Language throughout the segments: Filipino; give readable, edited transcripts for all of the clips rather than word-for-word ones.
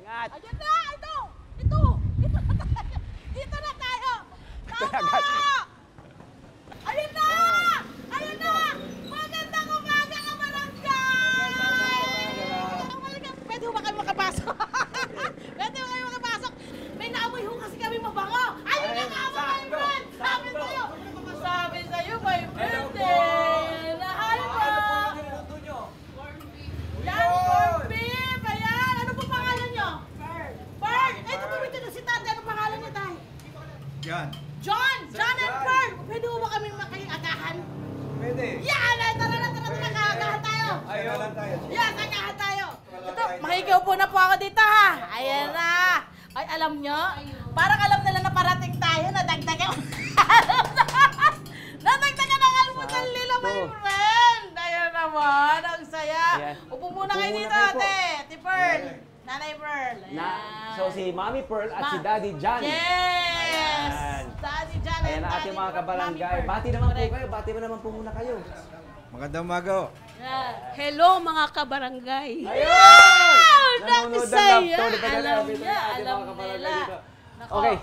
Ingat. Ayun na! Ito! Ito! Dito na tayo! Dito na tayo! Tama! Ayun na! Ayun na! Magandang umaga ka, barangay! Pwede ba kayo makapasok? Pwede ba kayo makapasok? May naamoy ho kasi kami mabango! Ayun na nga, my friend! Sabi sa'yo! Sabi sa'yo, my friend eh! Lahat po! Yan, corned beef! Ayan! Ano po pangalan nyo? Pearl! Eh, ito po ito na si Tante. Anong pangalan niya tayo? John. John! John and Pearl! Pwede mo ba kami makaagahan? Pwede. Yan! Tara na, kaagahan tayo! Ayaw lang tayo. Yan, kaagahan tayo! Ito, mahigaw po na po ako dito ha! Ayan na! Ay, alam nyo? Parang alam nila na parating tayo, nadagdagan. Nadagdagan ang almusal nila, my friend! Ayan naman, ang saya! Ayan. Upo muna kayo Upo muna dito, kayo po. ate! Ate Pearl! Nanay Pearl! Ayan. So si Mami Pearl at si Ma- Daddy John. Yes! Ayan. Daddy John Ayan and ang Daddy ating mga Mami kabarangay. Pearl. Bati naman po Correct. kayo. Bati mo naman po muna kayo. Magandang umaga. Yan. Hello mga kabarangay. Ayun! Dati Nanonood ng saya. Love Story pa Alam natin niya, ang ating alam mga kabarangay nila. dito. Nako. Okay.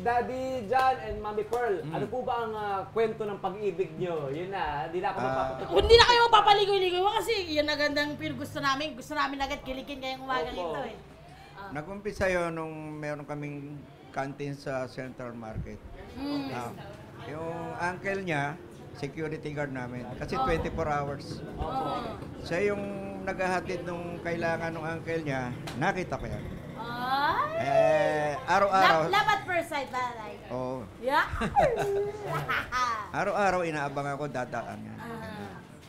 Daddy John and Mami Pearl, ano po ba ang kwento ng pag-ibig nyo? Yun na, hindi na ako magpapatutunan. Hindi na kayo magpapaligoy-ligoy kasi yan ang gandang gusto namin. Gusto namin agad kilikin ngayong umaga Opo. ito eh. Nag-umpisa yun nung meron kaming canteen sa Central Market. Ah, yung uncle niya, security guard namin. Kasi 24 hours. Siya yung naghahatid nung kailangan ng uncle niya. Nakita ko yan. Ay! Araw-araw. Love at first sight, nanay. Oo. Yeah! Araw-araw inaabang ako dadaan niya.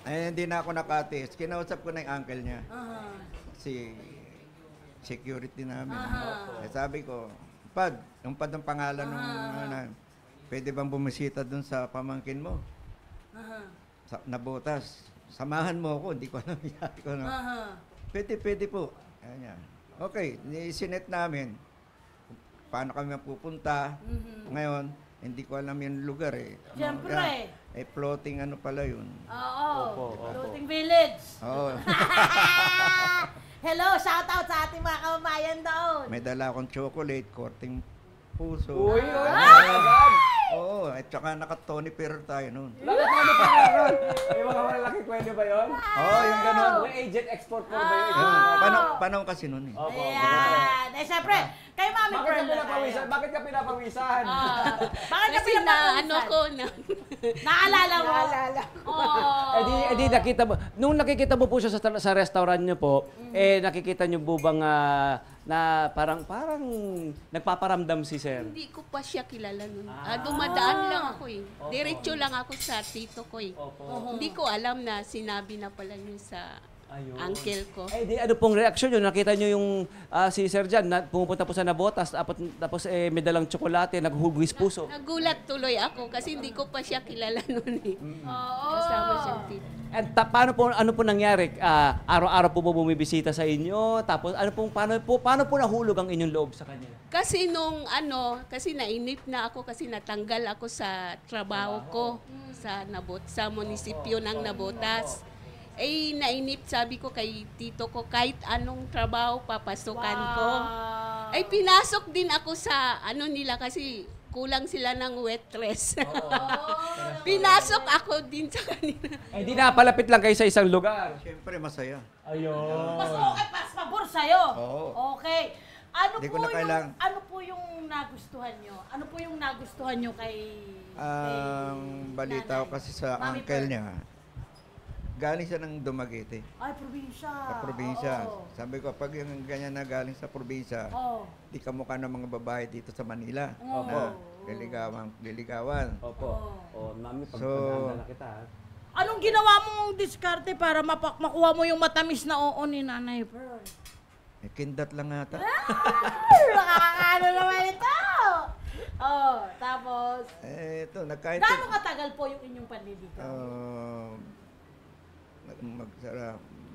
Hindi na ako nakatiis. Kinausap ko na yung uncle niya. Si security namin. Sabi ko, yung Pad ang pangalan ng pwede bang bumisita dun sa pamangkin mo? Nabotas. Samahan mo ako, hindi ko alam. Sabi ko na, pwede po. Ayan niya. Okay, isinet namin. Paano kami mapupunta? Ngayon, hindi ko alam yung lugar eh. Siyempre. Floating ano pala yun. Oo. Opo, opo. Floating village. Oo. Hello, shout out sa ating mga kababayan doon. May dala akong chocolate, korting puso. Uy, agad! Oo, at saka naka-Tony Perro tayo noon. Bakit ano pa meron? May mga malaki kwento ba yun? Oo, yung ganun. May agent export po ba yun? Yun, panahon kasi noon eh. Opo. Ayan. Eh, syempre, kay Mami Bakit Pearl ka na pinapawisan? tayo. Bakit ka pinapawisan? Bakit ka Kasi na pinapawisan? ano ko na. Naalala mo? Oh. Di nakita mo, nung nakikita mo po siya sa restaurant niyo po, nakikita niyo po bang na parang nagpaparamdam si sir? Hindi ko pa siya kilala nun. Dumadaan lang ako eh. Diretso lang ako sa tito ko eh. Hindi ko alam na sinabi na pala niya sa uncle ko. Di ano pong reaksyon yun? Nakita niyo yung si Sir Jan, pumupunta po sa Nabotas, tapos may dalang tsokolate, naghugwis puso. Nagulat tuloy ako kasi hindi ko pa siya kilala nun eh. Kasama siyang tito. And ano po nangyari? Araw-araw po bumibisita sa inyo? Tapos paano po nahulog ang inyong loob sa kanya? Kasi kasi nainip na ako kasi natanggal ako sa trabaho ko sa munisipyo ng Nabotas. Nainip, sabi ko kay tito ko, kahit anong trabaho papasukan ko. Pinasok din ako sa nila kasi kulang sila ng waitress. Pinasok ako din sa kanila. Hindi napalapit lang kayo sa isang lugar. Siyempre, masaya. Ayun. Mas okay, mas pabor sa'yo. Oo. Okay. Di ko na kailangan. Ano po yung nagustuhan nyo? Ano po yung nagustuhan nyo kay Ang balita ko nanay? kasi sa Mami uncle Pearl. niya, galing siya ng Dumaguete. Ay, probinsya. Sa probinsya. Oo. Sabi ko, pag yung ganyan na galing sa probinsya, Oo. di ka mukha ng mga babae dito sa Manila. Oo. Na liligawan. Opo. Mami, So- na kita. Anong ginawa mong diskarte para makuha mo yung matamis na oo ni Nanay Pearl? Kindat lang ata. Nakakano naman ito! Oh, tapos, Ito, nagkain. gaano katagal po yung inyong panliligaw?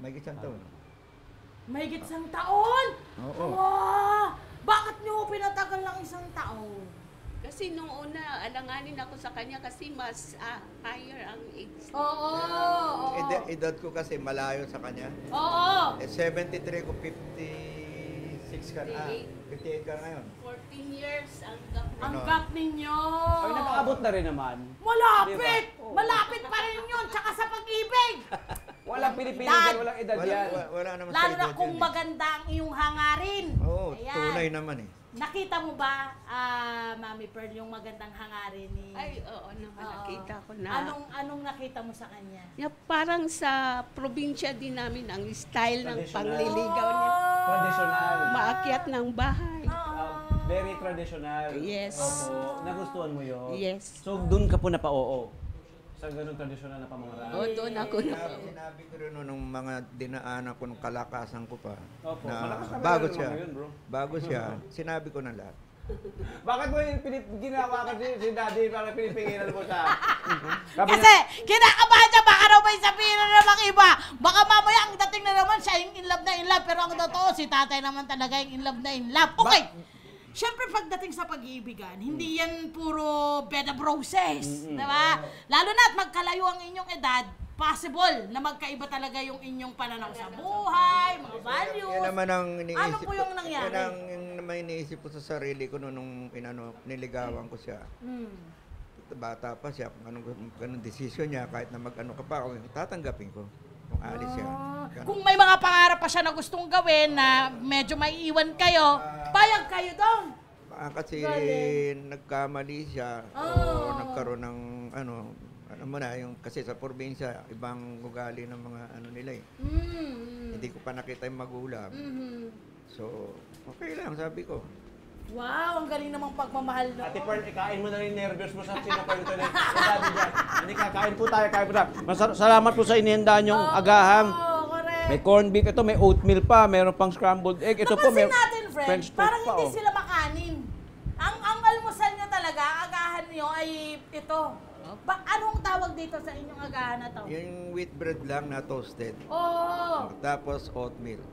May isang taon. Mahigit isang taon? Oo. Wow! Bakit nyo pinatagal ng isang taon? Kasi nung una, alanganin ako sa kanya kasi mas higher ang age. Oo. Edad ko kasi malayo sa kanya. Oo. 73 ko, 57 56 ka na. 58 ka ngayon. 14 years ang gap na. Ang Ano? gap ninyo. Ay, nakaabot na rin naman. Malapit! Diba? Malapit pa rin yun, tsaka sa pag-ibig. Walang pinipili Dad. dyan, walang edad Wala, yan. wala naman Lalo sa na edad kung yun, maganda ang iyong hangarin. Oo, Ayan. tunay naman eh. Nakita mo ba, Mami Pearl, yung magandang hangarin ni... Ay, oo naman, Oo. nakita ko na. Anong nakita mo sa kanya? Parang sa probinsya din namin, ang style ng Traditional. pangliligaw niya. Traditional. Maakyat ng bahay. Very traditional. Yes. Opo. Nagustuhan mo yun? Yes. So, doon ka po napa-oo? Sa ganun traditional na pamamaraan? Oo, doon ako na. Sinabi ko rin nung mga dinaanan ko nung kalakasan ko pa. Opo. Na Malakas ka bago naman siya. ngayon, bro. Bago siya, sinabi ko na lahat. Bakit mo yung ginawa ka si daddy para pinipigilan mo siya? Sabi Kasi kinakabahan siya, baka raw may sabihin na namang iba. Baka mamaya ang dating na naman siya yung in love na in love. Pero ang totoo, si tatay naman talaga yung in love na in love. Okay. Siyempre pagdating sa pag-iibigan, hindi yan puro bed of roses. Diba? Lalo na at magkalayo ang inyong edad, possible na magkaiba talaga yung inyong pananaw sa buhay, mga values. Yan naman ang iniisip Ano po yung nangyari? Yan ang yung naman iniisip ko sa sarili ko nung niligawan ko siya. Hmm. Bata pa siya, kung anong desisyon niya, kahit na mag-ano ka pa, ako, tatanggapin ko. Kung alis siya. Ganun. Kung may mga pangarap pa siya na gustong gawin na medyo may iwan kayo, payag kayo doon. Kasi Galing. nagkamali siya o Oh. nagkaroon ng ano mo na, yung kasi sa probinsya, ibang ugali ng mga ano nila eh. Hindi ko pa nakita yung magulang. So, okay lang, sabi ko. Wow, ang galing namang pagmamahal no. Ate Pearl, ikain mo na rin nervous mo sa sinakwento na yung daddy dyan. Hindi ka, kain po tayo, kain po tayo. Salamat po sa inihandaan yung agahan. Oo, correct. May corned beef ito, may oatmeal pa, meron pang scrambled egg. Ito po, may Napansin natin, friend, French toast parang pa. hindi Oh. sila makanin. Ang almusal nyo talaga, agahan nyo ay ito. Anong tawag dito sa inyong agahan na to? Yung wheat bread lang na toasted. Oh, Tapos oatmeal.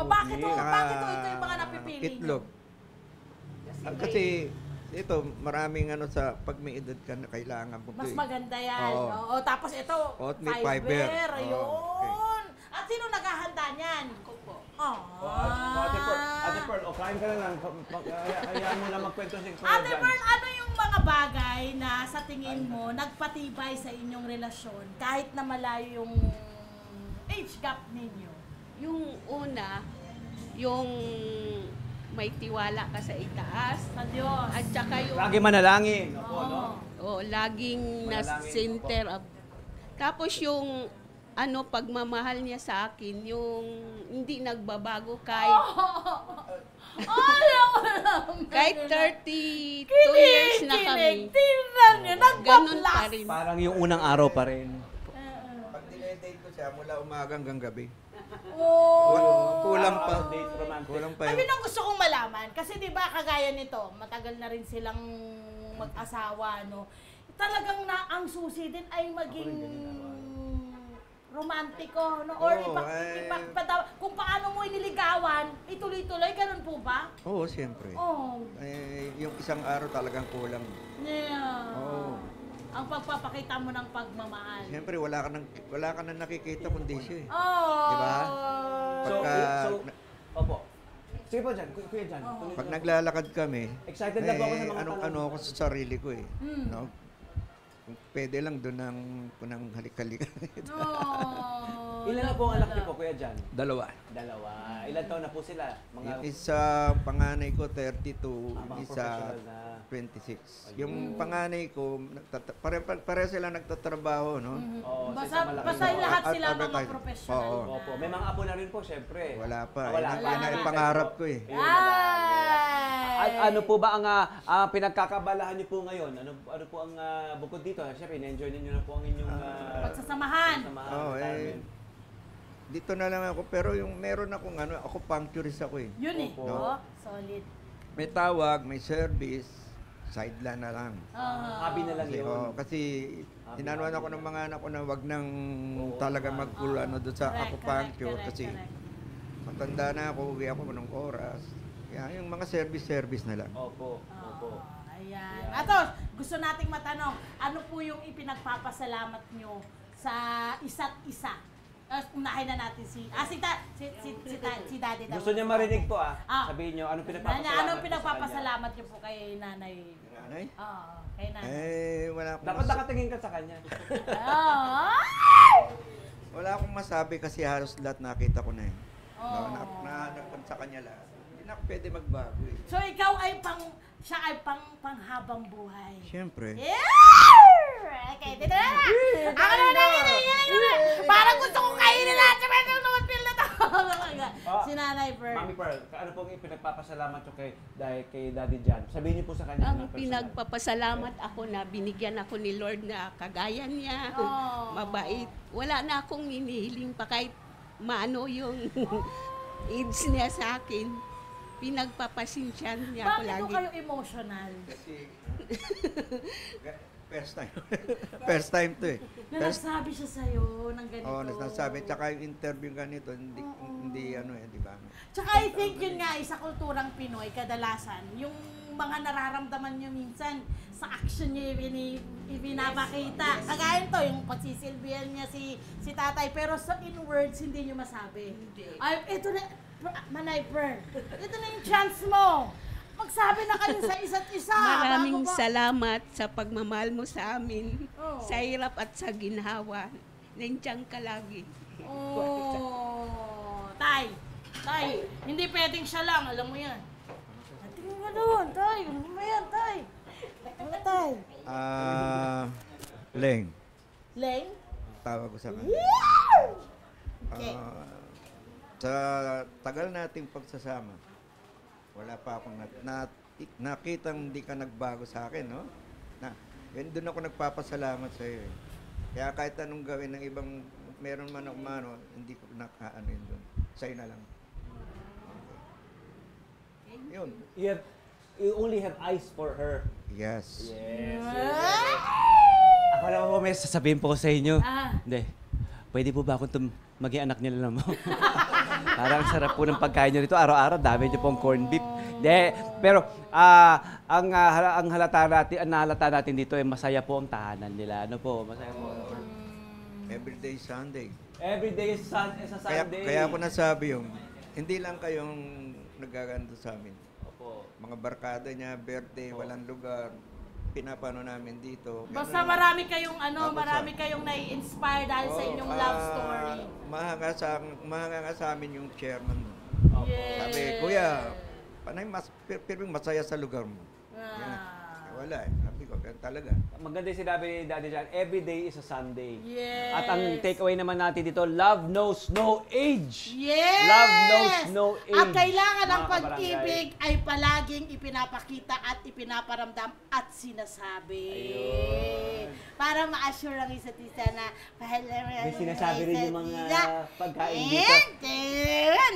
bakit ito? Saka Bakit ito yung mga napipili nyo? itlog. Kasi ito, maraming ano sa pag may edad ka na kailangan mo. Mas eh. maganda yan. Oo. Oo, tapos ito, Oatmeal fiber. fiber. Ayun. Oo, At sino naghahanda niyan? Ako po. Oh. Ate Pearl, kain ka na lang. Hayaan mo na magkwento si Kuya Ate dyan. Pearl, ano yung mga bagay na sa tingin mo nagpatibay sa inyong relasyon kahit na malayo yung age gap ninyo? Yung una, yung may tiwala ka sa itaas. Sa Diyos. At saka yung Lagi manalangin. Opo, Oo. no? laging na Manalangin, center of. Tapos yung pagmamahal niya sa akin, yung hindi nagbabago kahit Ayaw lang. kahit 32 years na kami. Tingnan nyo, Ganun nagpaplas. pa rin. Parang yung unang araw pa rin. Pag dinedate ko siya mula umaga hanggang gabi. Oh. Kulang pa. Date romantic. Kulang pa Ayun ang gusto kong malaman. Kasi di ba kagaya nito, matagal na rin silang mag-asawa, no? Talagang na ang susi din ay maging romantiko, no? Or Oo, ay- kung paano mo iniligawan, ituloy-tuloy, ganun po ba? Oo, siyempre. Oh, Yung isang araw talagang kulang. yeah. Oo. Ang pagpapakita mo ng pagmamahal. Siyempre, wala ka nang nakikita kundi siya eh. Oh. Di ba? So, Pagka- opo. Sige po dyan, Kuya dyan. tuloy Pag dyan. naglalakad kami, Excited na po ako sa mga ano tanong. ako sa sarili ko eh. No? Kung pwede lang doon ng halik-halik. Oh. Ilan na po ang anak niyo po, Kuya Jan? Dalawa. Dalawa. Ilan taon na po sila? Yung Mga isa, panganay ko 32, mga isa professional na. 26. Yung panganay ko, pare sila nagtatrabaho, no? Oo, Basta, sa malaking basta bahay. lahat At sila mga advertising. professional. Oo. Opo, may mga apo na rin po, syempre. Wala pa. Wala Yan pa. ang pangarap ko eh. Ayun na lang. Ay! Ano po ba ang pinagkakabalahan niyo po ngayon? Ano po ang bukod dito? Siyempre, na-enjoy niyo na po ang inyong Pagsasamahan. Oo, dito na lang ako. Pero yung meron akong ako puncturist ako eh. Yun eh. Opo. Oh, solid. May tawag, may service, sideline na lang. hobby na lang yun. Kasi inanuan ako ng mga anak ko na wag nang talaga magkulano doon sa Correct, acupuncture correct, kasi correct. matanda na ako, uwi ako ng oras. Kaya yung mga service na lang. Opo, opo. Ayan. Atos, gusto nating matanong, ano po yung ipinagpapasalamat nyo sa isa't isa? Unahin na natin si Daddy daw. Gusto niya marinig po Ah. Sabihin niyo, anong Anong pinagpapasalamat pinagpapasalamat niyo po kay Nanay? Nanay? Oo, kay Nanay. Wala akong, Dapat nakatingin ka sa kanya. wala akong masabi kasi halos lahat nakita ko na eh. Oh. Nahanap ko sa kanya lahat. Hindi na ako pwede magbago eh. So ikaw ay siya ay panghabang buhay. Siyempre. Yeah! Okay, dito na! Ako na! Parang gusto kong kainin lahat sa medyo naman feel na to. Si Nanay Pearl. Mami Pearl, ano pong pinagpapasalamat nyo kay Daddy Jan? Sabihin niyo po sa kanya. Ang pinagpapasalamat ako na binigyan ako ni Lord na kagaya niya. Oh. Mabait. Wala na akong hinihiling pa kahit maano yung AIDS niya sa akin. Pinagpapasensyan niya ako Bakit lagi. po kayo emotional? Kasi, first time. First time to eh. Na nagsabi siya sa'yo ng ganito. Oo, nasasabi. Tsaka yung interview ganito, hindi ano eh, di ba? Tsaka I think yun nga, sa kulturang Pinoy, kadalasan, yung mga nararamdaman nyo minsan, sa action nyo ibinapakita. Kagaya to, yung pagsisilbihan niya si tatay, pero sa in words, hindi nyo masabi. Ay, ito na, Manay Pearl, ito na yung chance mo. Magsabi na kayo sa isa't isa. Maraming bago salamat sa pagmamahal mo sa amin. Oh. Sa hirap at sa ginhawa. Nandiyan ka lagi. Oh, tay, hindi pwedeng siya lang, alam mo yan. Tingnan mo doon, tay, ano ba yan, tay? Ano, tay? Leng, Leng? tawag ko sa kanya. Okay. Sa tagal nating pagsasama, wala pa akong nakitang hindi ka nagbago sa akin, no? Doon ako nagpapasalamat sa iyo. Kaya kahit anong gawin ng ibang, meron man o mano, hindi ko nakaano yun doon. Sa'yo na lang. Okay. Yun. You only have eyes for her. Yes. Yes. Ako naman po may sasabihin po ko sa inyo. Hindi. Pwede po ba akong maging anak niyo lang mo? Parang sarap po ng pagkain niyo rito. Araw-araw, dami niyo pong corned beef. Hindi. Pero ang nahalata natin dito ay masaya po ang tahanan nila. Ano po? Masaya po. Everyday Sunday. Every day is a Sunday. Kaya ako nasabi yung, hindi lang kayong nagaganda sa amin. Opo. Mga barkada niya, birthday, walang lugar, pinapano namin dito. Basta marami kayong marami kayong nai-inspire dahil sa inyong love story. Mahanga sa amin yung chairman mo. Yes. Sabi, Kuya, panay pirming masaya sa lugar mo. Yan. Wala eh. Sabi ko, talaga. Maganda yung sinabi ni Daddy Jan, every day is a Sunday. Yes. At ang takeaway naman natin dito, love knows no age. Yes! Love knows no age. At kailangan ang mga pag-ibig ay palaging ipinapakita at ipinaparamdam at sinasabi. Ayun. Para ma-assure ang isa't isa na mahal na May sinasabi rin yung mga pagkain dito.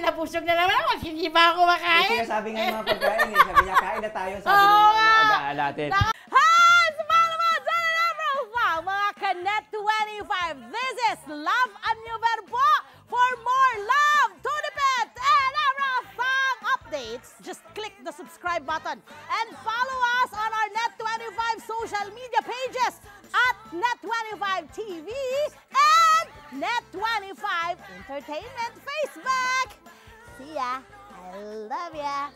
Napusog na naman ako. Hindi ba ako makain? May sinasabi nga yung mga pagkain eh. Sabi niya, kain na tayo. Sabi ng mga mag-aala natin. Hi! Sumama naman sa Love mga Kanet 25. This is Love and New Verbo. For more love, Tunipet, and Arafang updates, just click the subscribe button and follow us on our Net25 social media pages at Net25 TV and Net25 Entertainment Facebook. See ya. I love ya.